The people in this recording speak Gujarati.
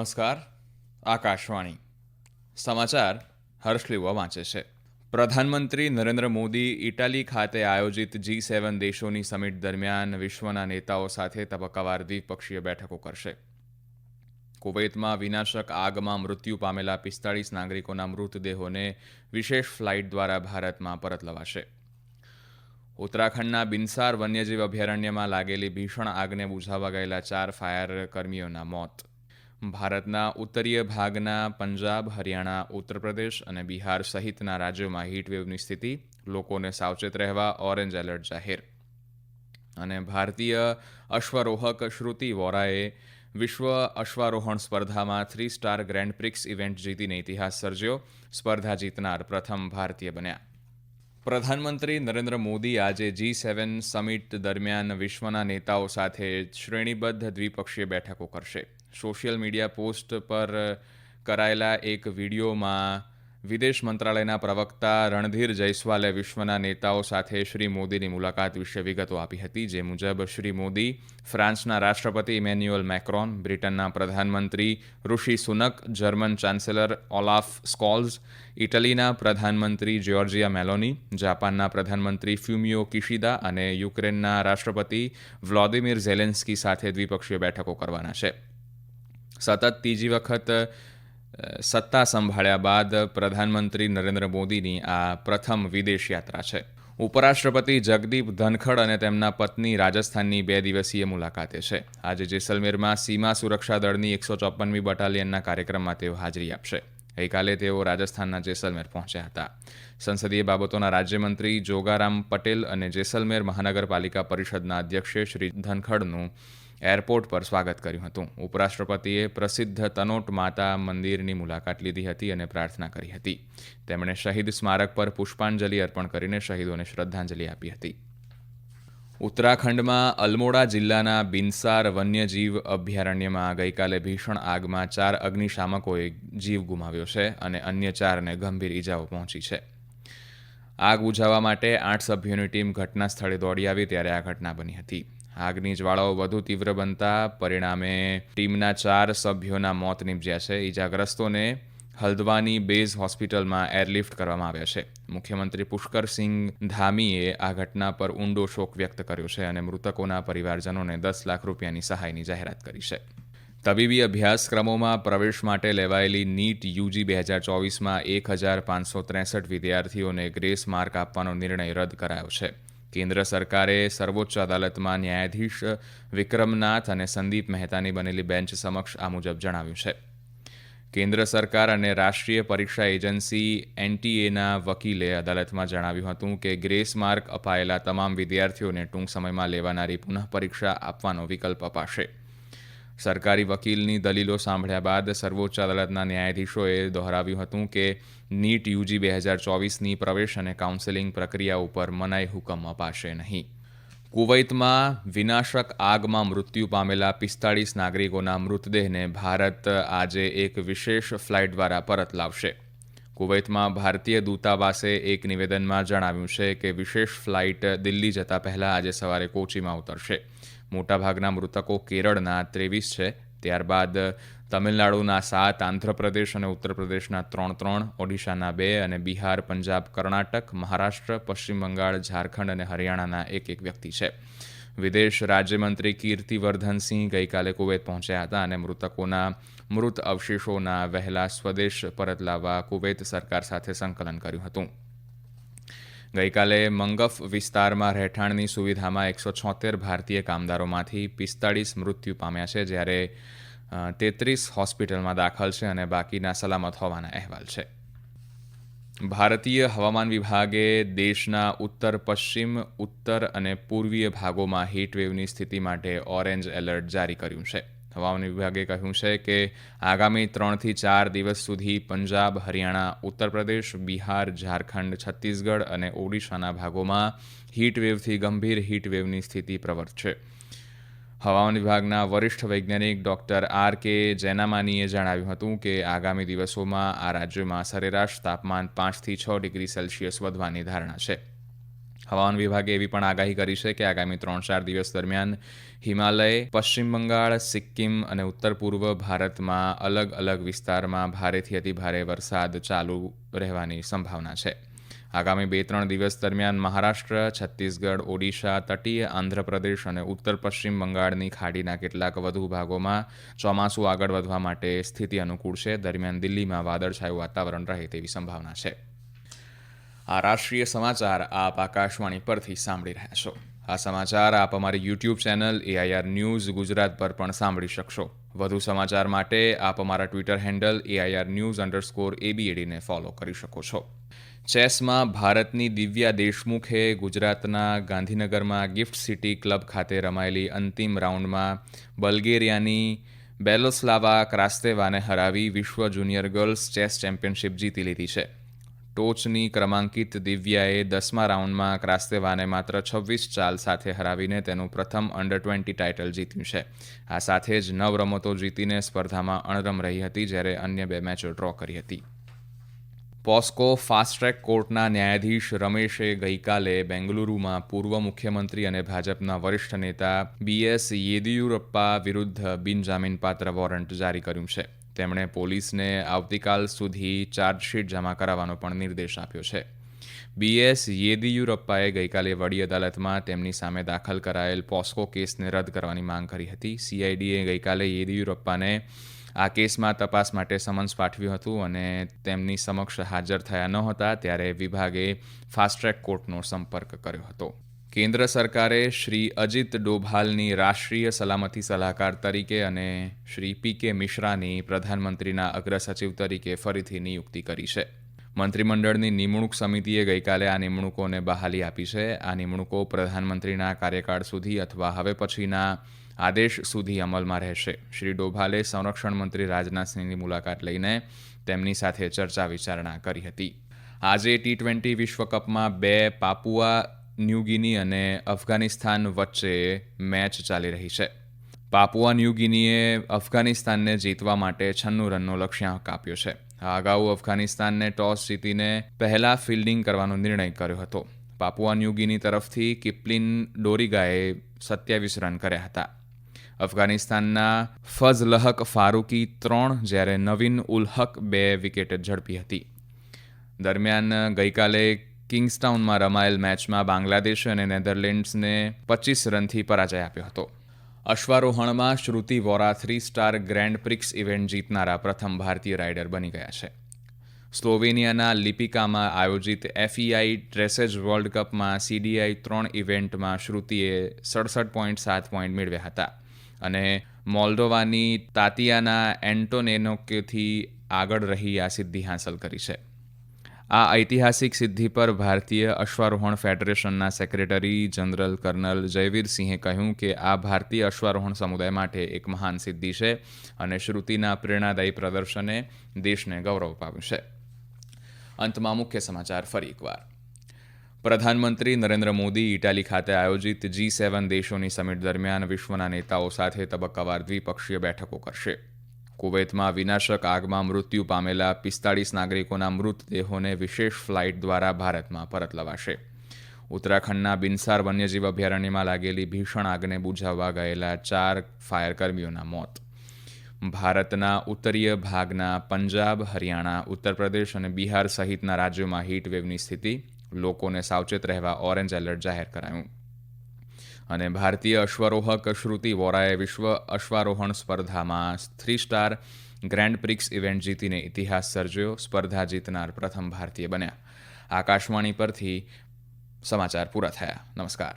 નમસ્કાર. આકાશવાણી સમાચાર હર્ષ લેવા વાંચે છે. પ્રધાનમંત્રી નરેન્દ્ર મોદી ઇટાલી ખાતે આયોજિત G7 દેશોની સમિટ દરમિયાન વિશ્વના નેતાઓ સાથે તબક્કાવાર દ્વિપક્ષીય બેઠકો કરશે. કુવૈતમાં વિનાશક આગમાં મૃત્યુ પામેલા 45 નાગરિકોના મૃતદેહોને વિશેષ ફ્લાઇટ દ્વારા ભારતમાં પરત લવાશે. ઉત્તરાખંડના બિનસાર વન્યજીવ અભયારણ્યમાં લાગેલી ભીષણ આગને બુઝાવવા ગયેલા 4 ફાયર કર્મીઓના મોત. ભારતના ઉત્તરીય ભાગના પંજાબ, હરિયાણા, ઉત્તર પ્રદેશ અને બિહાર સહિતના રાજ્યોમાં હીટવેવની સ્થિતિ, લોકોને સાવચેત રહેવા ઓરેન્જ એલર્ટ જાહેર. અને ભારતીય અશ્વારોહક શ્રુતિ વોરાએ વિશ્વ અશ્વારોહણ સ્પર્ધામાં 3 સ્ટાર ગ્રેન્ડ પ્રિક્સ ઇવેન્ટ જીતીને ઇતિહાસ સર્જ્યો. સ્પર્ધા જીતનાર પ્રથમ ભારતીય બન્યા. પ્રધાનમંત્રી નરેન્દ્ર મોદી આજે G7 સમિટ દરમિયાન વિશ્વના નેતાઓ સાથે શ્રેણીબદ્ધ દ્વિપક્ષીય બેઠકો કરશે. સોશિયલ મીડિયા પોસ્ટ પર કરાયેલા એક વિડીયોમાં વિદેશ મંત્રાલયના પ્રવક્તા રણધીર જયસ્વાલે વિશ્વના નેતાઓ સાથે શ્રી મોદીની મુલાકાત વિશે વિગતો આપી હતી. જે મુજબ શ્રી મોદી ફ્રાન્સના રાષ્ટ્રપતિ ઇમેન્યુઅલ મેક્રોન, બ્રિટનના પ્રધાનમંત્રી ઋષિ સુનક, જર્મન ચાન્સેલર ઓલાફ સ્કોલ્ઝ, ઇટલીના પ્રધાનમંત્રી જ્યોર્જિયા મેલોની, જાપાનના પ્રધાનમંત્રી ફ્યુમિયો કિશિદા અને યુક્રેનના રાષ્ટ્રપતિ વ્લોદિમીર ઝેલેન્સ્કી સાથે દ્વિપક્ષીય બેઠકો કરવાના છે. સતત ત્રીજી વખત સત્તા સંભાળ્યા બાદ પ્રધાનમંત્રી નરેન્દ્ર મોદીની આ પ્રથમ વિદેશ યાત્રા છે. ઉપરાષ્ટ્રપતિ જગદીપ ધનખડ અને તેમના પત્ની રાજસ્થાનની 2 દિવસીય મુલાકાતે છે. આજે જેસલમેરમાં સીમા સુરક્ષા દળની 154મી બટાલિયનના કાર્યક્રમમાં તેઓ હાજરી આપશે. ગઈકાલે તેઓ રાજસ્થાનના જેસલમેર પહોંચ્યા હતા. સંસદીય બાબતોના રાજ્યમંત્રી જોગારામ પટેલ અને જેસલમેર મહાનગરપાલિકા પરિષદના અધ્યક્ષે શ્રી ધનખડનું એરપોર્ટ પર સ્વાગત કર્યું હતું. ઉપરાષ્ટ્રપતિએ પ્રસિદ્ધ તનોટ માતા મંદિરની મુલાકાત લીધી હતી અને પ્રાર્થના કરી હતી. તેમણે શહીદ સ્મારક પર પુષ્પાંજલિ અર્પણ કરીને શહીદોને શ્રદ્ધાંજલિ આપી હતી. ઉત્તરાખંડમાં અલ્મોડા જિલ્લાના બિનસાર વન્યજીવ અભયારણ્યમાં ગઈકાલે ભીષણ આગમાં 4 અગ્નિશામકોએ જીવ ગુમાવ્યો છે અને અન્ય 4ને ગંભીર ઈજાઓ પહોંચી છે. આગ બુઝાવવા માટે 8 સભ્યોની ટીમ ઘટના સ્થળે દોડી આવી ત્યારે આ ઘટના બની હતી. આગની જ્વાળાઓ વધુ તીવ્ર બનતા પરિણામે ટીમના 4 સભ્યોના મોત નીપજ્યા છે. ઈજાગ્રસ્તોને હલ્દવાની બેઝ હોસ્પિટલમાં એરલિફ્ટ કરવામાં આવ્યા છે. મુખ્યમંત્રી પુષ્કરસિંહ ધામીએ આ ઘટના પર ઊંડો શોક વ્યક્ત કર્યો છે અને મૃતકોના પરિવારજનોને 10 લાખ રૂપિયાની સહાયની જાહેરાત કરી છે. તબીબી અભ્યાસક્રમોમાં પ્રવેશ માટે લેવાયેલી નીટ UG 2024માં 1563 વિદ્યાર્થીઓને ગ્રેસ માર્ક આપવાનો નિર્ણય રદ કરાયો છે. કેન્દ્ર સરકારે સર્વોચ્ચ અદાલતમાં ન્યાયાધીશ વિક્રમનાથ અને સંદીપ મહેતાની બનેલી બેન્ચ સમક્ષ આ મુજબ જણાવ્યું છે. કેન્દ્ર સરકાર અને રાષ્ટ્રીય પરીક્ષા એજન્સી NTAના વકીલે અદાલતમાં જણાવ્યું હતું કે ગ્રેસ માર્ક અપાયેલા તમામ વિદ્યાર્થીઓને ટૂંક સમયમાં લેવાનારી પુનઃ પરીક્ષા આપવાનો વિકલ્પ અપાશે. સરકારી વકીલની દલીલો સાંભળ્યા બાદ સર્વોચ્ચ અદાલતના ન્યાયાધીશોએ દોહરાવ્યું હતું કે નીટ UG 2024ની પ્રવેશ અને કાઉન્સેલિંગ પ્રક્રિયા ઉપર મનાઈ હુકમ અપાશે નહીં. કુવૈતમાં વિનાશક આગમાં મૃત્યુ પામેલા 45 નાગરિકોના મૃતદેહને ભારત આજે એક વિશેષ ફ્લાઇટ દ્વારા પરત લાવશે. કુવૈતમાં ભારતીય દૂતાવાસે એક નિવેદનમાં જણાવ્યું છે કે વિશેષ ફ્લાઇટ દિલ્હી જતા પહેલા આજે સવારે કોચીમાં ઉતરશે. મોટાભાગના મૃતકો કેરળના 23 છે. ત્યારબાદ તમિલનાડુના 7, આંધ્રપ્રદેશ અને ઉત્તર પ્રદેશના 3, ઓડિશાના 2 અને બિહાર, પંજાબ, કર્ણાટક, મહારાષ્ટ્ર, પશ્ચિમ બંગાળ, ઝારખંડ અને હરિયાણાના એક વ્યક્તિ છે. વિદેશ રાજ્યમંત્રી કીર્તિવર્ધનસિંહ ગઈકાલે કુવૈત પહોંચ્યા હતા અને મૃતકોના મૃત અવશેષોના વહેલા સ્વદેશ પરત લાવવા કુવૈત સરકાર સાથે સંકલન કર્યું હતું. ગઈકાલે મંગફ વિસ્તારમાં રહેઠાણની સુવિધામાં 176 ભારતીય કામદારોમાંથી 45 મૃત્યુ પામ્યા છે, જ્યારે 33 હોસ્પિટલમાં દાખલ છે અને બાકીના સલામત હોવાના અહેવાલ છે. ભારતીય હવામાન વિભાગે દેશના ઉત્તર પશ્ચિમ, ઉત્તર અને પૂર્વીય ભાગોમાં હીટવેવની સ્થિતિ માટે ઓરેન્જ એલર્ટ જારી કર્યું છે. હવામાન વિભાગે કહ્યું છે કે આગામી 3 થી 4 દિવસ સુધી પંજાબ, હરિયાણા, ઉત્તર પ્રદેશ, બિહાર, ઝારખંડ, છત્તીસગઢ અને ઓડિશાના ભાગોમાં હીટવેવથી ગંભીર હીટવેવની સ્થિતિ પ્રવર્તશે. હવામાન વિભાગના વરિષ્ઠ વૈજ્ઞાનિક ડોક્ટર RK જૈનામાનીએ જણાવ્યું હતું કે આગામી દિવસોમાં આ રાજ્યોમાં સરેરાશ તાપમાન 5 થી 6 ડિગ્રી સેલ્સિયસ વધવાની ધારણા છે. હવામાન વિભાગે એવી પણ આગાહી કરી છે કે આગામી 3-4 દિવસ દરમિયાન હિમાલય, પશ્ચિમ બંગાળ, સિક્કિમ અને ઉત્તર પૂર્વ ભારતમાં અલગ અલગ વિસ્તારમાં ભારેથી અતિભારે વરસાદ ચાલુ રહેવાની સંભાવના છે. આગામી 2-3 દિવસ દરમિયાન મહારાષ્ટ્ર, છત્તીસગઢ, ઓડિશા, તટીય આંધ્રપ્રદેશ અને ઉત્તર પશ્ચિમ બંગાળની ખાડીના કેટલાક વધુ ભાગોમાં ચોમાસું આગળ વધવા માટે સ્થિતિ અનુકૂળ છે. દરમિયાન દિલ્હીમાં વાદળછાયું વાતાવરણ રહે તેવી સંભાવના છે. આ રાષ્ટ્રીય સમાચાર આપ આકાશવાણી પરથી સાંભળી રહ્યા છો. આ સમાચાર આપ અમારી YouTube channel AIR news Gujarat પર પણ સાંભળી શકશો. વધુ સમાચાર માટે આપ અમારા ટ્વિટર હેન્ડલ AIR_news_ABADને ફોલો કરી શકો છો. ચેસમાં ભારતની દિવ્યા દેશમુખે ગુજરાતના ગાંધીનગરમાં ગિફ્ટ સિટી ક્લબ ખાતે રમાયેલી અંતિમ રાઉન્ડમાં બલ્ગેરિયાની બેલોસ્લાવા ક્રાસ્તેવાને હરાવી વિશ્વ જુનિયર ગર્લ્સ ચેસ ચેમ્પિયનશિપ જીતી લીધી છે. ટોચની ક્રમાંકિત દિવ્યાએ 10મા રાઉન્ડમાં ક્રાસ્તેવાને માત્ર 26 ચાલ સાથે હરાવીને તેનું પ્રથમ અંડર-20 ટાઇટલ જીત્યું છે. આ સાથે જ 9 રમતો જીતીને સ્પર્ધામાં અણરમ રહી હતી, જ્યારે અન્ય 2 મેચો ડ્રો કરી હતી. પોસ્કો ફાસ્ટ ટ્રેક કોર્ટના ન્યાયાધીશ રમેશે ગઈકાલે બેંગલુરુમાં પૂર્વ મુખ્યમંત્રી અને ભાજપના વરિષ્ઠ નેતા BS યેદિયુરપ્પા વિરુદ્ધ બિનજામીનપાત્ર વોરંટ જારી કર્યું છે. તેમણે પોલીસને આવતીકાલ સુધી ચાર્જશીટ જમા કરાવવાનો પણ નિર્દેશ આપ્યો છે. BS યેદિયુરપ્પાએ ગઈકાલે વડી અદાલતમાં તેમની સામે દાખલ કરાયેલ પોસ્કો કેસને રદ કરવાની માંગ કરી હતી. CIDએ ગઈકાલે યેદિયુરપ્પાને આ કેસમાં તપાસ માટે સમન્સ પાઠવ્યું હતું અને તેમની સમક્ષ હાજર થયા નહોતા ત્યારે વિભાગે ફાસ્ટ ટ્રેક કોર્ટનો સંપર્ક કર્યો હતો. કેન્દ્ર સરકારે શ્રી અજિત ડોભાલની રાષ્ટ્રીય સલામતી સલાહકાર તરીકે અને શ્રી PK મિશ્રાની પ્રધાનમંત્રીના અગ્રસચિવ તરીકે ફરીથી નિયુક્તિ કરી છે. મંત્રીમંડળની નિમણૂક સમિતિએ ગઈકાલે આ નિમણૂકોને બહાલી આપી છે. આ નિમણૂકો પ્રધાનમંત્રીના કાર્યકાળ સુધી અથવા હવે પછીના આદેશ સુધી અમલમાં રહેશે. શ્રી ડોભાલે સંરક્ષણ મંત્રી રાજનાથસિંહની મુલાકાત લઈને તેમની સાથે ચર્ચા વિચારણા કરી હતી. આજે T20 વિશ્વકપમાં 2 પાપુઆ ન્યૂગિની અને અફઘાનિસ્તાન વચ્ચે મેચ ચાલી રહી છે. પાપુઆ ન્યૂગિનીએ અફઘાનિસ્તાનને જીતવા માટે 96 રનનો લક્ષ્યાંક આપ્યો છે. આ અગાઉ અફઘાનિસ્તાનને ટોસ જીતીને પહેલા ફિલ્ડિંગ કરવાનો નિર્ણય કર્યો હતો. પાપુઆ ન્યૂગિની તરફથી કિપ્લિન ડોરિગાએ 27 રન કર્યા હતા. અફઘાનિસ્તાનના ફઝલહક ફારૂકી 3 જ્યારે નવીન ઉલ હક 2 વિકેટ ઝડપી હતી. દરમિયાન ગઈકાલે કિંગ્સટાઉનમાં રમાયેલ મેચમાં બાંગ્લાદેશ અને નેધરલેન્ડ્સને 25 રનથી પરાજય આપ્યો હતો. અશ્વારોહણમાં શ્રુતિ વોરા 3-સ્ટાર ગ્રેન્ડ પ્રિક્સ ઇવેન્ટ જીતનારા પ્રથમ ભારતીય રાઇડર બની ગયા છે. સ્લોવેનિયાના લિપિકામાં આયોજિત FEI ડ્રેસેજ વર્લ્ડ કપમાં CDI 3 ઇવેન્ટમાં શ્રુતિએ 67.7 પોઈન્ટ મેળવ્યા હતા અને મોલ્ડોવાની તાતિયાના એન્ટોનેનોકેથી આગળ રહી આ સિદ્ધિ હાંસલ કરી છે. આ ઐતિહાસિક સિદ્ધિ પર ભારતીય અશ્વારોહણ ફેડરેશનના સેક્રેટરી જનરલ કર્નલ જયવીરસિંહે કહ્યું કે આ ભારતીય અશ્વારોહણ સમુદાય માટે એક મહાન સિદ્ધિ છે અને શ્રુતિના પ્રેરણાદાયી પ્રદર્શને દેશને ગૌરવ અપાવ્યું છે. અંતમાં મુખ્ય સમાચાર ફરી એકવાર. પ્રધાનમંત્રી નરેન્દ્ર મોદી ઇટાલી ખાતે આયોજિત G7 દેશોની સમિટ દરમિયાન વિશ્વના નેતાઓ સાથે તબક્કાવાર દ્વિપક્ષીય બેઠકો કરશે. કુવૈતમાં વિનાશક આગમાં મૃત્યુ પામેલા 45 નાગરિકોના મૃતદેહોને વિશેષ ફ્લાઇટ દ્વારા ભારતમાં પરત લવાશે. ઉત્તરાખંડના બિનસાર વન્યજીવ અભયારણ્યમાં લાગેલી ભીષણ આગને બુઝાવવા ગયેલા 4 ફાયરકર્મીઓના મોત. ભારતના ઉત્તરીય ભાગના પંજાબ, હરિયાણા, ઉત્તર પ્રદેશ અને બિહાર સહિતના રાજ્યોમાં હીટવેવની સ્થિતિ, લોકોને સાવચેત રહેવા ઓરેન્જ એલર્ટ જાહેર કરાયું. અને ભારતીય અશ્વારોહક શ્રુતિ વોરાએ વિશ્વ અશ્વારોહણ સ્પર્ધામાં 3-સ્ટાર ગ્રેન્ડ પ્રિક્સ ઇવેન્ટ જીતીને ઇતિહાસ સર્જ્યો. સ્પર્ધા જીતનાર પ્રથમ ભારતીય બન્યા. આકાશવાણી પરથી સમાચાર પૂરા થયા. નમસ્કાર.